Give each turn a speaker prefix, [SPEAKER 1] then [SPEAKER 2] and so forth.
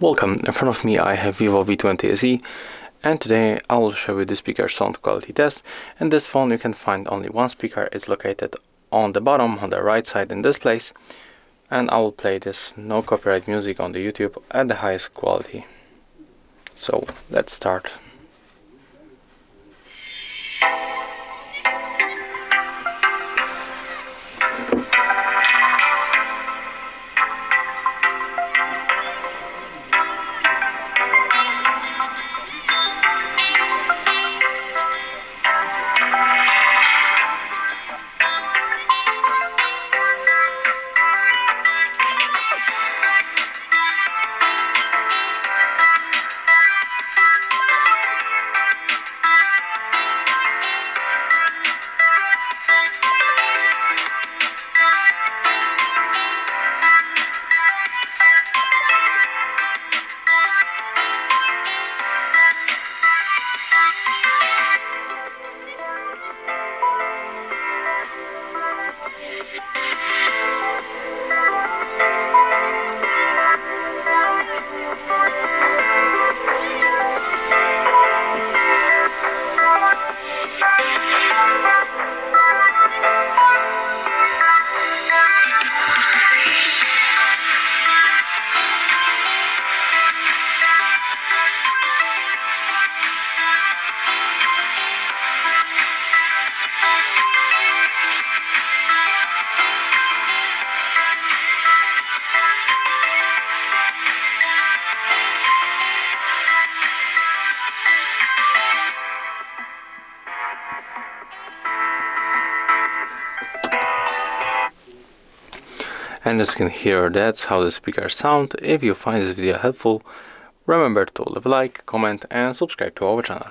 [SPEAKER 1] Welcome, in front of me I have VIVO V20 SE, and today I will show you the speaker sound quality test. In this phone you can find only one speaker. It's located on the bottom on the right side in this place, and I will play this no copyright music on the YouTube at the highest quality. So let's start. And as you can hear, that's how the speakers sound. If you find this video helpful, remember to leave a like, comment and subscribe to our channel.